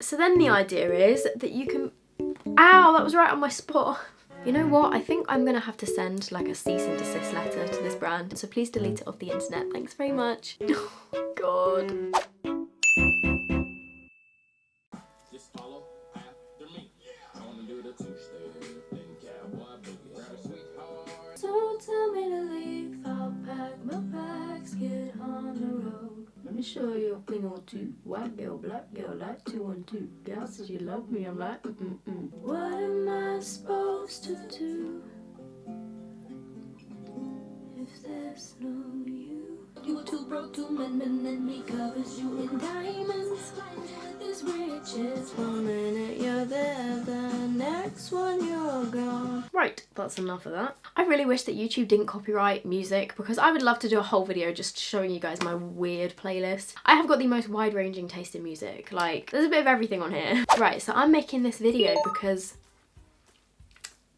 So then the idea is that you can... Ow, that was right on my spot. You know what? I think I'm gonna have to send like a cease and desist letter to this brand. So please delete it off the internet. Thanks very much. Oh, God. Just follow after me. Gonna do the two-step and cowboy boogie. Grab a sweetheart. So tell me to leave. I'll pack my bags, get on the road. Let me show you a thing or two. White girl, black girl, like 2 and 2. Girl says you love me, I'm like, What am I supposed to do if there's no you? You're too broke to mend me, covers you in diamonds. With this riches, 1 minute you're there, the next one you're gone. Right, that's enough of that. I really wish that YouTube didn't copyright music because I would love to do a whole video just showing you guys my weird playlist. I have got the most wide-ranging taste in music. Like, there's a bit of everything on here. Right, so I'm making this video because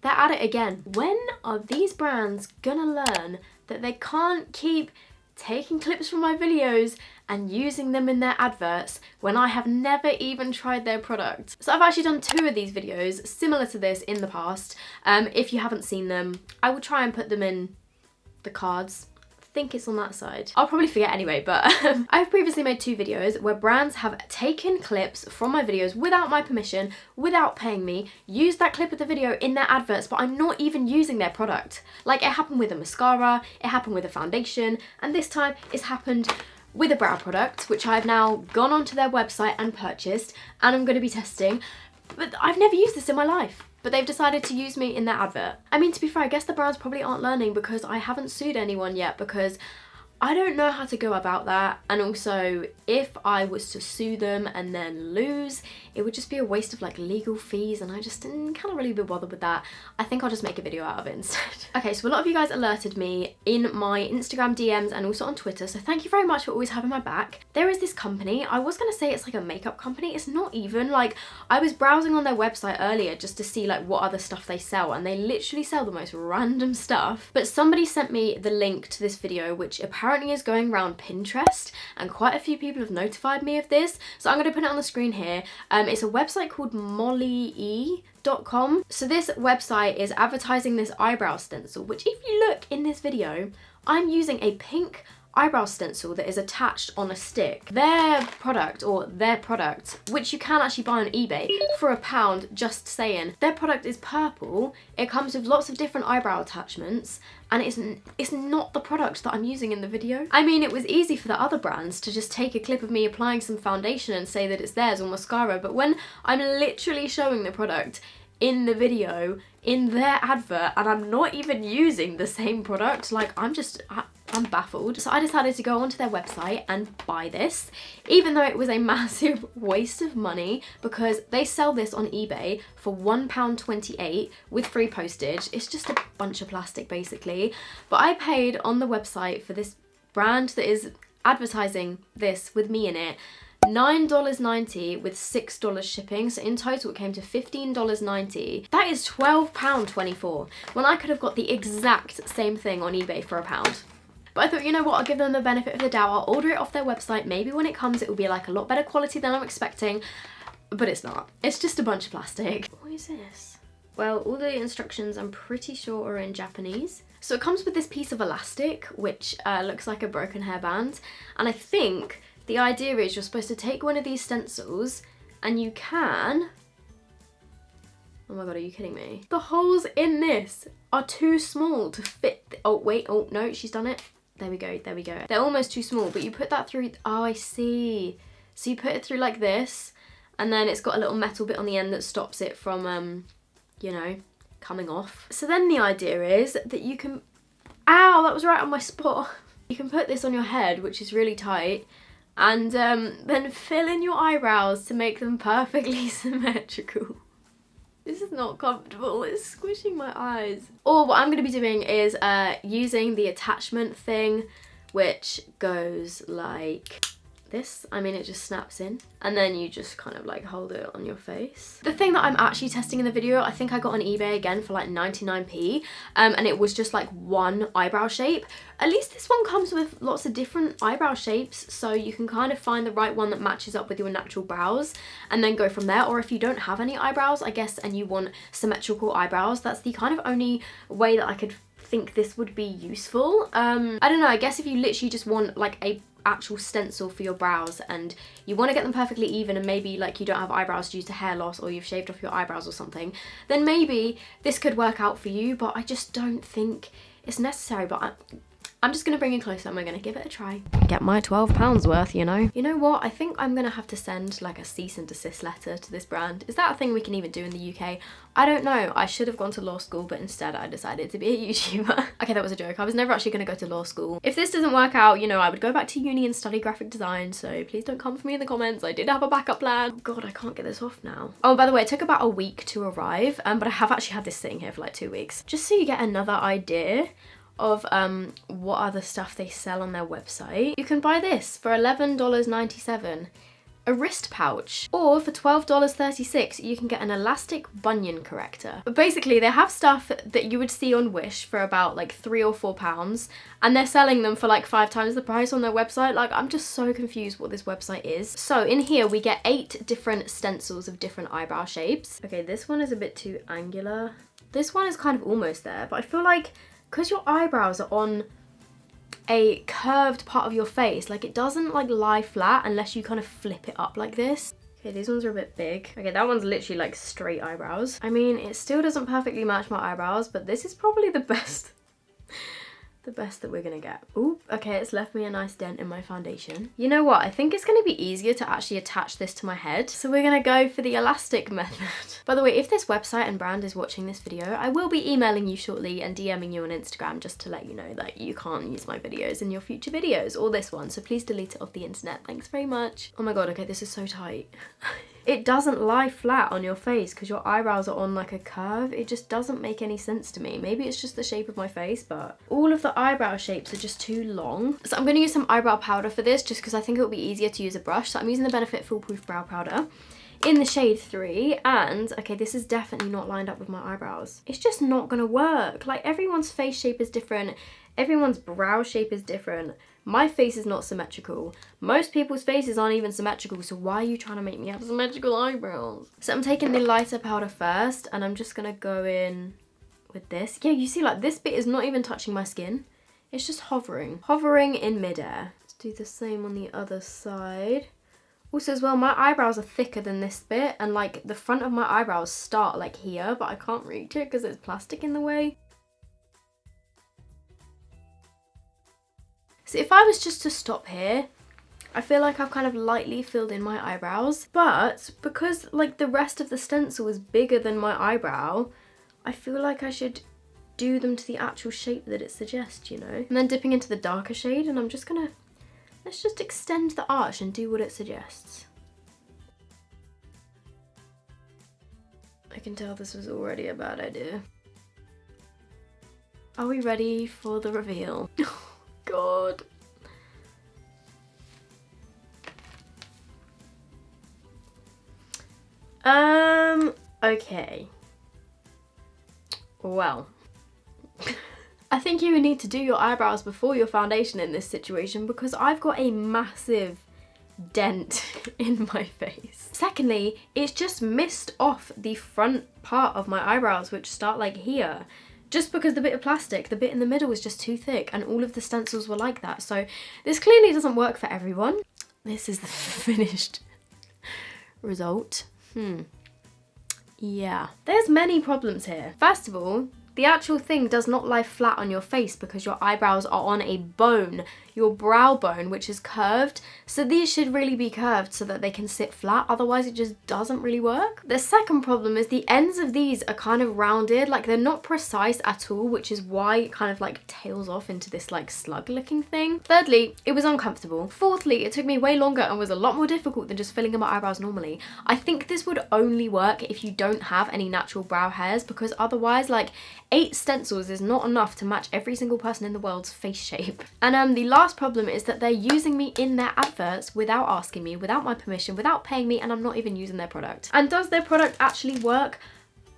they're at it again. When are these brands gonna learn that they can't keep taking clips from my videos and using them in their adverts when I have never even tried their product? So I've actually done 2 of these videos similar to this in the past. If you haven't seen them, I will try and put them in the cards. I think it's on that side. I'll probably forget anyway, but I've previously made 2 videos where brands have taken clips from my videos without my permission, without paying me, used that clip of the video in their adverts, but I'm not even using their product. Like, it happened with a mascara, it happened with a foundation, and this time it's happened with a brow product, which I've now gone onto their website and purchased, and I'm going to be testing. But I've never used this in my life. But they've decided to use me in their advert. I mean, to be fair, I guess the brands probably aren't learning because I haven't sued anyone yet, because I don't know how to go about that. And also, if I was to sue them and then lose, it would just be a waste of like legal fees, and I just can't really be bothered with that. I think I'll just make a video out of it instead. Okay, so a lot of you guys alerted me in my Instagram DMs and also on Twitter, so thank you very much for always having my back. There is this company, I was gonna say it's like a makeup company, it's not even. Like, I was browsing on their website earlier just to see like what other stuff they sell, and they literally sell the most random stuff. But somebody sent me the link to this video, which apparently is going around Pinterest, and quite a few people have notified me of this, so I'm gonna put it on the screen here. It's a website called mollye.com. So this website is advertising this eyebrow stencil, which if you look in this video, I'm using a pink eyebrow stencil that is attached on a stick. Their product, which you can actually buy on eBay for £1, just saying. Their product is purple, it comes with lots of different eyebrow attachments, and it's not the product that I'm using in the video. I mean, it was easy for the other brands to just take a clip of me applying some foundation and say that it's theirs, or mascara, but when I'm literally showing the product in the video, in their advert, and I'm not even using the same product, like, I'm baffled. So I decided to go onto their website and buy this, even though it was a massive waste of money, because they sell this on eBay for £1.28 with free postage. It's just a bunch of plastic basically. But I paid on the website for this brand that is advertising this with me in it $9.90 with $6 shipping, so in total it came to $15.90. That is £12.24, when I could have got the exact same thing on eBay for £1. But I thought, you know what, I'll give them the benefit of the doubt. I'll order it off their website. Maybe when it comes it will be like a lot better quality than I'm expecting. But it's not. It's just a bunch of plastic. What is this? Well, all the instructions I'm pretty sure are in Japanese. So it comes with this piece of elastic, which looks like a broken hairband. And I think the idea is you're supposed to take one of these stencils and you can... Oh my god, are you kidding me? The holes in this are too small to fit... Oh, wait. Oh, no, she's done it. There we go, there we go. They're almost too small, but you put that through... Oh, I see. So you put it through like this, and then it's got a little metal bit on the end that stops it from, you know, coming off. So then the idea is that you can... Ow, that was right on my spot. You can put this on your head, which is really tight, and then fill in your eyebrows to make them perfectly symmetrical. This is not comfortable, it's squishing my eyes. Or what I'm going to be doing is using the attachment thing, which goes like this, I mean, it just snaps in and then you just kind of like hold it on your face. The thing that I'm actually testing in the video, I think I got on eBay again for like 99p, and it was just like one eyebrow shape. At least this one comes with lots of different eyebrow shapes, so you can kind of find the right one that matches up with your natural brows and then go from there. Or if you don't have any eyebrows, I guess, and you want symmetrical eyebrows, that's the kind of only way that I could think this would be useful. I don't know, I guess if you literally just want like a actual stencil for your brows and you want to get them perfectly even, and maybe like you don't have eyebrows due to hair loss or you've shaved off your eyebrows or something, then maybe this could work out for you, but I just don't think it's necessary. But I'm just going to bring it closer and we're going to give it a try. Get my £12 worth, you know. You know what? I think I'm going to have to send like a cease and desist letter to this brand. Is that a thing we can even do in the UK? I don't know. I should have gone to law school, but instead I decided to be a YouTuber. Okay, that was a joke. I was never actually going to go to law school. If this doesn't work out, you know, I would go back to uni and study graphic design, so please don't come for me in the comments. I did have a backup plan. God, I can't get this off now. Oh, by the way, it took about a week to arrive, but I have actually had this sitting here for like 2 weeks. Just so you get another idea of what other stuff they sell on their website. You can buy this for $11.97, a wrist pouch, or for $12.36 you can get an elastic bunion corrector. But basically they have stuff that you would see on Wish for about like £3 or £4, and they're selling them for like 5 times the price on their website. Like, I'm just so confused what this website is. So in here we get 8 different stencils of different eyebrow shapes. Okay, this one is a bit too angular. This one is kind of almost there, but I feel like because your eyebrows are on a curved part of your face, like it doesn't like lie flat unless you kind of flip it up like this. Okay, these ones are a bit big. Okay, that one's literally like straight eyebrows. I mean, it still doesn't perfectly match my eyebrows, but this is probably the best that we're gonna get. Ooh, okay, it's left me a nice dent in my foundation. You know what? I think it's gonna be easier to actually attach this to my head, so we're gonna go for the elastic method. By the way, if this website and brand is watching this video, I will be emailing you shortly and DMing you on Instagram just to let you know that you can't use my videos in your future videos, or this one, so please delete it off the internet. Thanks very much. Oh my god, okay, this is so tight. It doesn't lie flat on your face because your eyebrows are on like a curve. It just doesn't make any sense to me. Maybe it's just the shape of my face, but all of the eyebrow shapes are just too long. So I'm going to use some eyebrow powder for this just because I think it will be easier to use a brush. So I'm using the Benefit Foolproof Brow Powder in the shade 3, and okay, this is definitely not lined up with my eyebrows. It's just not going to work. Like, everyone's face shape is different. Everyone's brow shape is different. My face is not symmetrical. Most people's faces aren't even symmetrical, so why are you trying to make me have symmetrical eyebrows? So I'm taking the lighter powder first, and I'm just gonna go in with this. Yeah, you see, like, this bit is not even touching my skin. It's just hovering in midair. Let's do the same on the other side. Also as well, my eyebrows are thicker than this bit, and like the front of my eyebrows start like here, but I can't reach it because there's plastic in the way. So if I was just to stop here, I feel like I've kind of lightly filled in my eyebrows, but because like the rest of the stencil is bigger than my eyebrow, I feel like I should do them to the actual shape that it suggests, you know? And then dipping into the darker shade, and I'm just gonna, let's just extend the arch and do what it suggests. I can tell this was already a bad idea. Are we ready for the reveal? God. Okay. Well. I think you would need to do your eyebrows before your foundation in this situation because I've got a massive dent in my face. Secondly, it's just missed off the front part of my eyebrows, which start like here. Just because the bit of plastic, the bit in the middle was just too thick, and all of the stencils were like that. So this clearly doesn't work for everyone. This is the finished result. Yeah. There's many problems here. First of all, the actual thing does not lie flat on your face because your eyebrows are on a bone, your brow bone, which is curved. So these should really be curved so that they can sit flat, otherwise it just doesn't really work. The second problem is the ends of these are kind of rounded, like they're not precise at all, which is why it kind of like tails off into this like slug looking thing. Thirdly, it was uncomfortable. Fourthly, it took me way longer and was a lot more difficult than just filling in my eyebrows normally. I think this would only work if you don't have any natural brow hairs, because otherwise like 8 stencils is not enough to match every single person in the world's face shape. And the last problem is that they're using me in their adverts without asking me, without my permission, without paying me, and I'm not even using their product. And does their product actually work?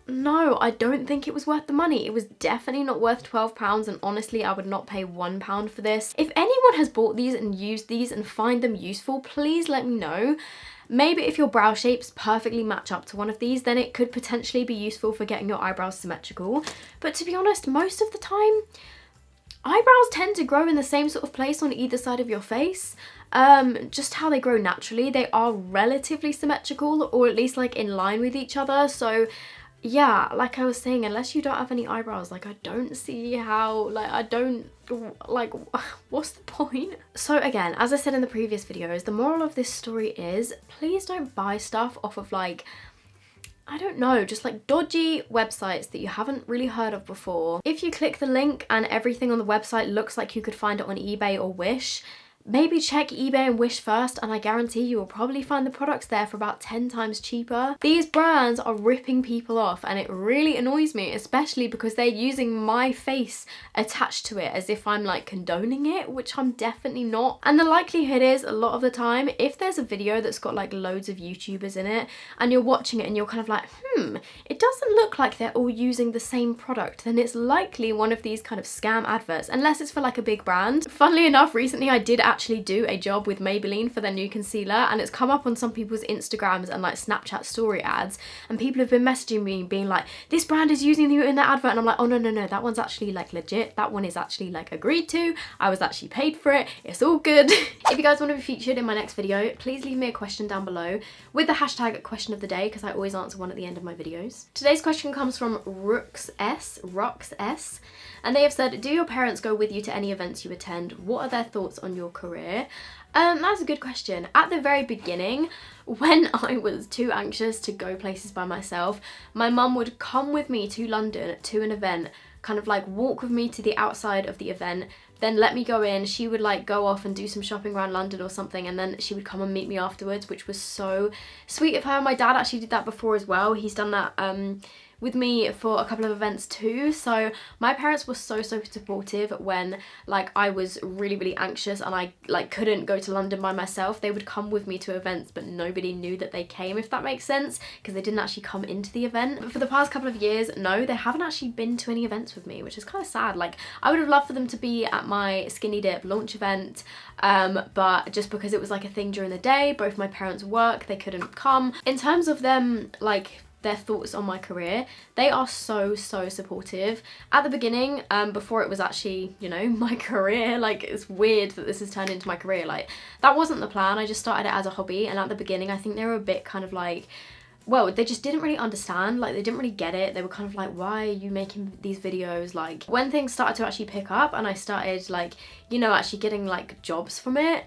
No, I don't think it was worth the money. It was definitely not worth £12, and honestly, I would not pay £1 for this. If anyone has bought these and used these and find them useful, please let me know. Maybe if your brow shapes perfectly match up to one of these, then it could potentially be useful for getting your eyebrows symmetrical. But to be honest, most of the time, eyebrows tend to grow in the same sort of place on either side of your face. Just how they grow naturally. They are relatively symmetrical, or at least like in line with each other. So yeah, like I was saying, unless you don't have any eyebrows, like I don't see how, like what's the point? So again, as I said in the previous videos, the moral of this story is please don't buy stuff off of like, I don't know, just like dodgy websites that you haven't really heard of before. If you click the link and everything on the website looks like you could find it on eBay or Wish, maybe check eBay and Wish first, and I guarantee you will probably find the products there for about 10 times cheaper. These brands are ripping people off, and it really annoys me, especially because they're using my face attached to it as if I'm like condoning it, which I'm definitely not. And the likelihood is, a lot of the time, if there's a video that's got like loads of YouTubers in it and you're watching it and you're kind of like, it doesn't look like they're all using the same product, then it's likely one of these kind of scam adverts, unless it's for like a big brand. Funnily enough, recently I did actually do a job with Maybelline for their new concealer, and it's come up on some people's Instagrams and like Snapchat story ads, and people have been messaging me being like, this brand is using you in their advert, and I'm like, oh no, that one's actually like legit, that one is actually like agreed to, I was actually paid for it, it's all good. If you guys want to be featured in my next video, please leave me a question down below with the hashtag question of the day, because I always answer one at the end of my videos. Today's question comes from Rooks S, and they have said, do your parents go with you to any events you attend? What are their thoughts on your career? That's a good question. At the very beginning, when I was too anxious to go places by myself, my mum would come with me to London to an event, kind of like walk with me to the outside of the event, then let me go in. She would like go off and do some shopping around London or something, and then she would come and meet me afterwards, which was so sweet of her. My dad actually did that before as well. He's done that with me for a couple of events too. So my parents were so supportive when like I was really anxious and I like couldn't go to London by myself. They would come with me to events, but nobody knew that they came, if that makes sense, because they didn't actually come into the event. But for the past couple of years, no, they haven't actually been to any events with me, which is kind of sad. Like I would have loved for them to be at my Skinny Dip launch event, but just because it was like a thing during the day, both my parents work, they couldn't come. In terms of them like their thoughts on my career, they are so supportive. At the beginning, before it was actually, you know, my career, like it's weird that this has turned into my career, like that wasn't the plan. I just started it as a hobby, and at the beginning I think they were a bit kind of like, well, they just didn't really understand, like they didn't really get it. They were kind of like, why are you making these videos? Like when things started to actually pick up and I started like, you know, actually getting like jobs from it,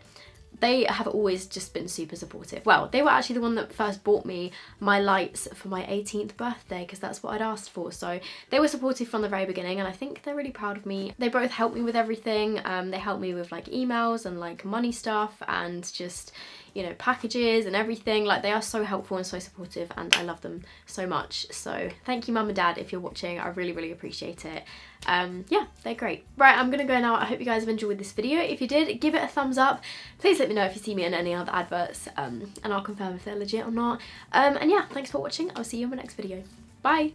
they have always just been super supportive. Well, they were actually the one that first bought me my lights for my 18th birthday, because that's what I'd asked for. So they were supportive from the very beginning, and I think they're really proud of me. They both helped me with everything. They helped me with like emails and like money stuff and just, you know, packages and everything. Like they are so helpful and so supportive, and I love them so much. So thank you, mum and dad, if you're watching. I really appreciate it. Yeah, they're great. Right, I'm gonna go now. I hope you guys have enjoyed this video. If you did, give it a thumbs up. Please let me know if you see me in any other adverts, and I'll confirm if they're legit or not. And yeah, thanks for watching. I'll see you in my next video. Bye.